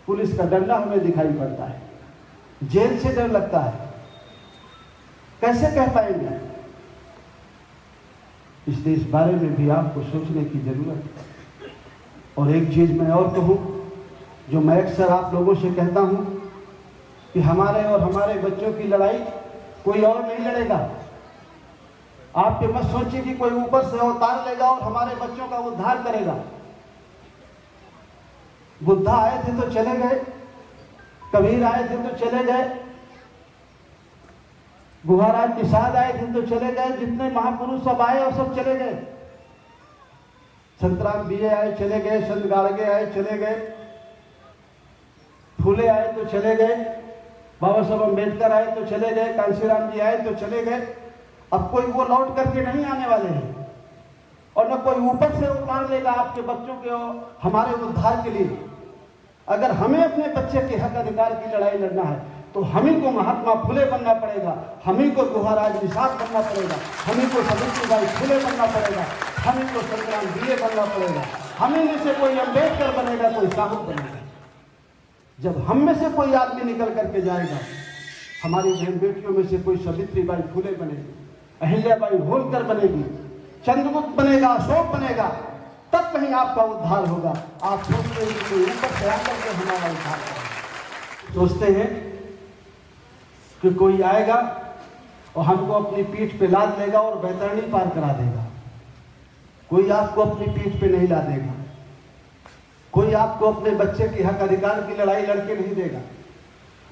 Police का डंडा हमें दिखाई पड़ता है, जेल से डर लगता है। कैसे कह पाएंगे? इसलिए इस बारे में भी आपको सोचने की जरूरत है। और एक चीज मैं और कहूं, जो मैं अक्सर आप लोगों से कहता हूं कि हमारे और हमारे बच्चों की लड़ाई कोई और नहीं लड़ेगा। आप ये मत सोचिए कि कोई ऊपर से अवतार लेगा और हमारे बच्चों का उद्धार करेगा। बुद्धा आए थे तो चले गए, कबीर आए थे तो चले गए, गुहाराज निषाद आए थे तो चले गए, जितने महापुरुष सब आए और सब चले गए। संतराम बीए आए चले गए, संत गाड़गे आए चले गए, फूले आए तो चले गए, बाबा साहब अम्बेडकर आए तो चले गए, कांशीराम जी आए तो चले गए। अब कोई वो लौट करके नहीं आने वाले हैं, और न कोई ऊपर से उतार लेगा आपके बच्चों के और हमारे उद्धार के लिए। अगर हमें अपने बच्चे के हक अधिकार की लड़ाई लड़ना है तो हम ही को महात्मा फुले बनना पड़ेगा, हम ही को गुहाराज निषाद बनना पड़ेगा, हम ही को सावित्रीबाई फुले बनना पड़ेगा, हम ही को संतराम बीए बनना पड़ेगा। हम ही में से कोई अम्बेडकर बनेगा, कोई साहू बनेगा। जब हम में से कोई आदमी निकल करके जाएगा, हमारी बहन बेटियों में से कोई सावित्रीबाई फुले बनेगी, अहिल्याबाई होलकर बनेगी, चंद्रगुप्त बनेगा, अशोक बनेगा, तब कहीं आपका उद्धार होगा। आप सोचते हैं कि कोई ऊपर से आकर के हमारा उद्धार करेगा। सोचते हैं कि कोई आएगा और हमको अपनी पीठ पे लाद लेगा और बैतरणी पार करा देगा। कोई आपको अपनी पीठ पे नहीं लादेगा, कोई आपको अपने बच्चे के हक अधिकार की लड़ाई लड़के नहीं देगा।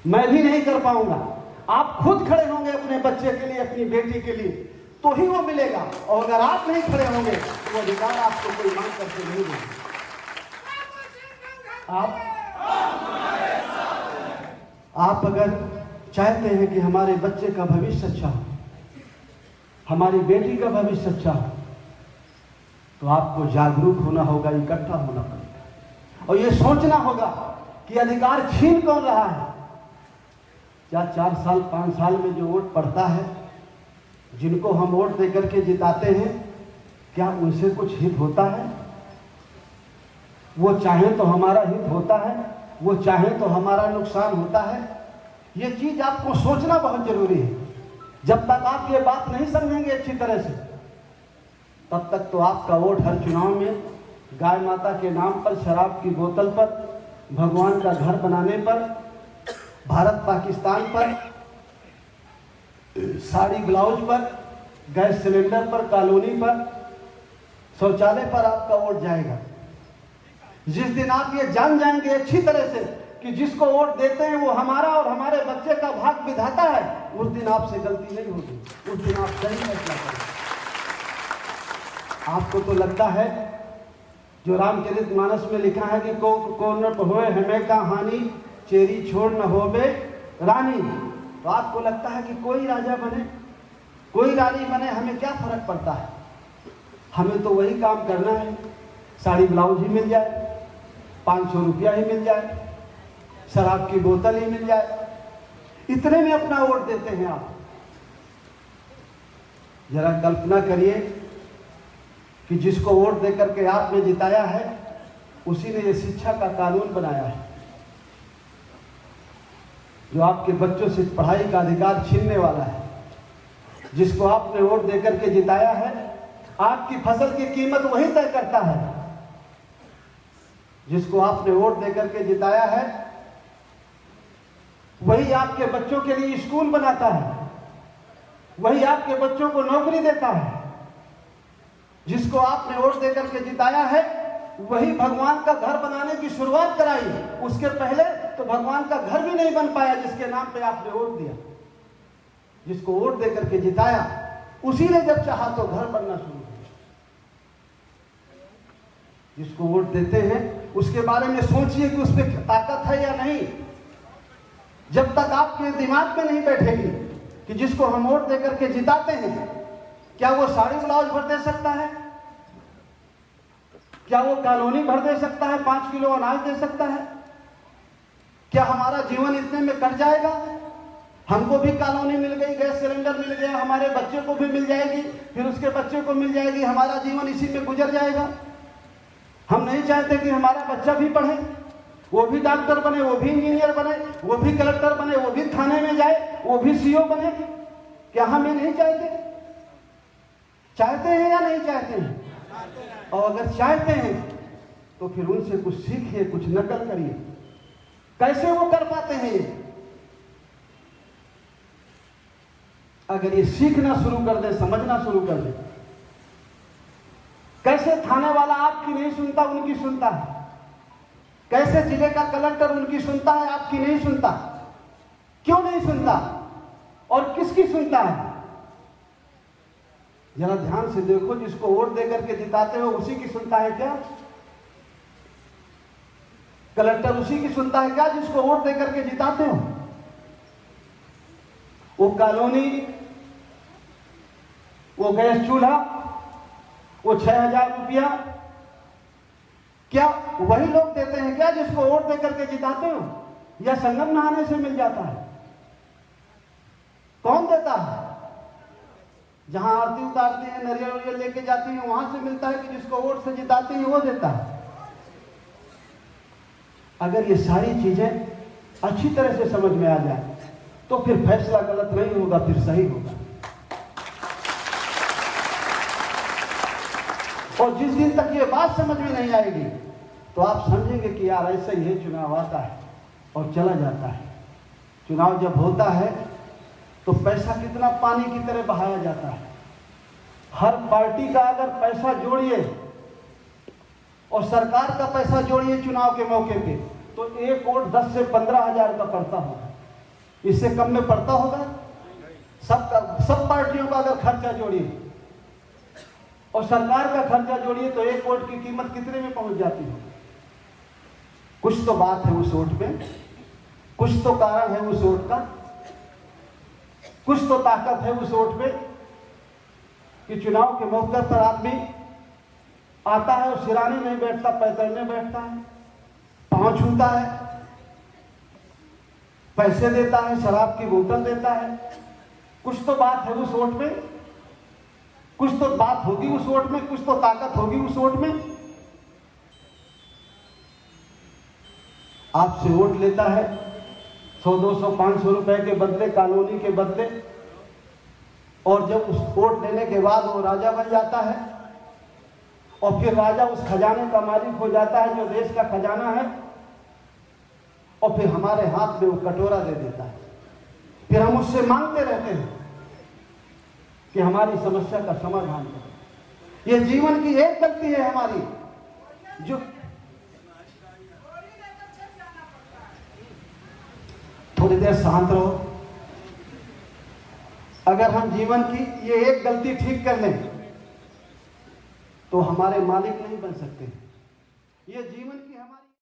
मैं भी नहीं कर पाऊंगा। आप खुद खड़े होंगे अपने बच्चे के लिए, अपनी बेटी के लिए, तो ही वो मिलेगा। और अगर आप नहीं खड़े होंगे तो वो अधिकार आपको कोई मांग करके नहीं देगा। आप अगर चाहते हैं कि हमारे बच्चे का भविष्य अच्छा हो, हमारी बेटी का भविष्य अच्छा हो, तो आपको जागरूक होना होगा, इकट्ठा होना पड़ेगा और ये सोचना होगा कि अधिकार छीन कौन रहा है। क्या 4 साल 5 साल में जो वोट पड़ता है, जिनको हम वोट देकर के जिताते हैं, क्या उनसे कुछ हित होता है? वो चाहे तो हमारा हित होता है, वो चाहे तो हमारा नुकसान होता है। ये चीज आपको सोचना बहुत जरूरी है। जब तक आप ये बात नहीं समझेंगे अच्छी तरह से, तब तक तो आपका वोट हर चुनाव में गाय माता के नाम पर, शराब की बोतल पर, भगवान का घर बनाने पर, भारत पाकिस्तान पर, साड़ी ब्लाउज पर, गैस सिलेंडर पर, कॉलोनी पर, शौचालय पर आपका वोट जाएगा। जिस दिन आप ये जान जाएंगे अच्छी तरह से कि जिसको वोट देते हैं वो हमारा और हमारे बच्चे का भाग विधाता है, उस दिन आपसे गलती नहीं होगी, उस दिन आप सही फैसला करेंगे। आपको तो लगता है जो रामचरितमानस में लिखा है कि को न होए हमें कहानी, चेरी छोड़ न होवे रानी, तो आपको लगता है कि कोई राजा बने, कोई रानी बने, हमें क्या फर्क पड़ता है। हमें तो वही काम करना है, साड़ी ब्लाउज ही मिल जाए, 500 रुपया ही मिल जाए, शराब की बोतल ही मिल जाए, इतने में अपना वोट देते हैं आप। जरा कल्पना करिए कि जिसको वोट देकर के आपने जिताया है, उसी ने ये शिक्षा का कानून बनाया है, जो आपके बच्चों से पढ़ाई का अधिकार छीनने वाला है। जिसको आपने वोट देकर के जिताया है, आपकी फसल की कीमत वही तय करता है। जिसको आपने वोट देकर के जिताया है, वही आपके बच्चों के लिए स्कूल बनाता है, वही आपके बच्चों को नौकरी देता है। जिसको आपने वोट देकर के जिताया है, वही भगवान का घर बनाने की शुरुआत कराई। उसके पहले तो भगवान का घर भी नहीं बन पाया जिसके नाम पे आपने वोट दिया। जिसको वोट देकर के जिताया, उसी ने जब चाहा तो घर बनना शुरू किया। जिसको वोट देते हैं उसके बारे में सोचिए कि उसमें ताकत है या नहीं। जब तक आपके दिमाग में नहीं बैठेगी कि जिसको हम वोट देकर के जिताते हैं, क्या वो साड़ी ब्लाउज भर दे सकता है, क्या वो कॉलोनी भर दे सकता है, 5 किलो अनाज दे सकता है, क्या हमारा जीवन इतने में कट जाएगा? हमको भी कॉलोनी मिल गई, गैस सिलेंडर मिल गया, हमारे बच्चे को भी मिल जाएगी, फिर उसके बच्चे को मिल जाएगी, हमारा जीवन इसी में गुजर जाएगा। हम नहीं चाहते कि हमारा बच्चा भी पढ़े, वो भी डॉक्टर बने, वो भी इंजीनियर बने, वो भी कलेक्टर बने, वो भी थाने में जाए, वो भी सीओ बने। क्या हम ये नहीं चाहते? चाहते हैं या नहीं चाहते हैं? और अगर चाहते हैं तो फिर उनसे कुछ सीखिए, कुछ नकल करिए। कैसे वो कर पाते हैं ये? अगर ये सीखना शुरू कर दे, समझना शुरू कर दे। कैसे थाने वाला आपकी नहीं सुनता, उनकी सुनता है? कैसे जिले का कलेक्टर उनकी सुनता है, आपकी नहीं सुनता? क्यों नहीं सुनता और किसकी सुनता है? जरा ध्यान से देखो, जिसको वोट देकर के जिताते हो उसी की सुनता है क्या? कलेक्टर उसी की सुनता है क्या जिसको वोट देकर के जिताते हो? वो कॉलोनी, वो गैस चूल्हा, वो 6,000 रुपया क्या वही लोग देते हैं क्या जिसको वोट देकर के जिताते हो? या संगम नहाने से मिल जाता है? कौन देता है? जहां आरती उतारती है, नरियल वरियल लेके जाती है, वहां से मिलता है कि जिसको वोट से जिताते हैं वो देता है। अगर ये सारी चीजें अच्छी तरह से समझ में आ जाए तो फिर फैसला गलत नहीं होगा, फिर सही होगा। और जिस दिन तक ये बात समझ में नहीं आएगी तो आप समझेंगे कि यार ऐसा ही है, चुनाव आता है और चला जाता है। चुनाव जब होता है तो पैसा कितना पानी की तरह बहाया जाता है। हर पार्टी का अगर पैसा जोड़िए और सरकार का पैसा जोड़िए चुनाव के मौके पे तो एक वोट 10 से 15,000 का पड़ता होगा। इससे कम में पड़ता होगा? सब पार्टियों का अगर खर्चा जोड़िए और सरकार का खर्चा जोड़िए तो एक वोट की कीमत कितने में पहुंच जाती है? कुछ तो बात है उस वोट में, कुछ तो कारण है उस वोट का, कुछ तो ताकत है उस वोट में कि चुनाव के मौके पर आदमी आता है और सिराने नहीं बैठता, पैदलने बैठता है, पांव छूता है, पैसे देता है, शराब की बोतल देता है। कुछ तो बात है उस वोट में, कुछ तो बात होगी उस वोट में, कुछ तो ताकत होगी उस वोट में। आपसे वोट लेता है 100, 200, 500 रुपए के बदले, कॉलोनी के बदले, और जब उस वोट लेने के बाद वो राजा बन जाता है और फिर राजा उस खजाने का मालिक हो जाता है जो देश का खजाना है, और फिर हमारे हाथ में वो कटोरा दे देता है। फिर हम उससे मांगते रहते हैं कि हमारी समस्या का समाधान करें। ये जीवन की एक गलती है हमारी जो थोड़ी देर शांत रहो। अगर हम जीवन की ये एक गलती ठीक कर लें तो हमारे मालिक नहीं बन सकते। ये जीवन की हमारी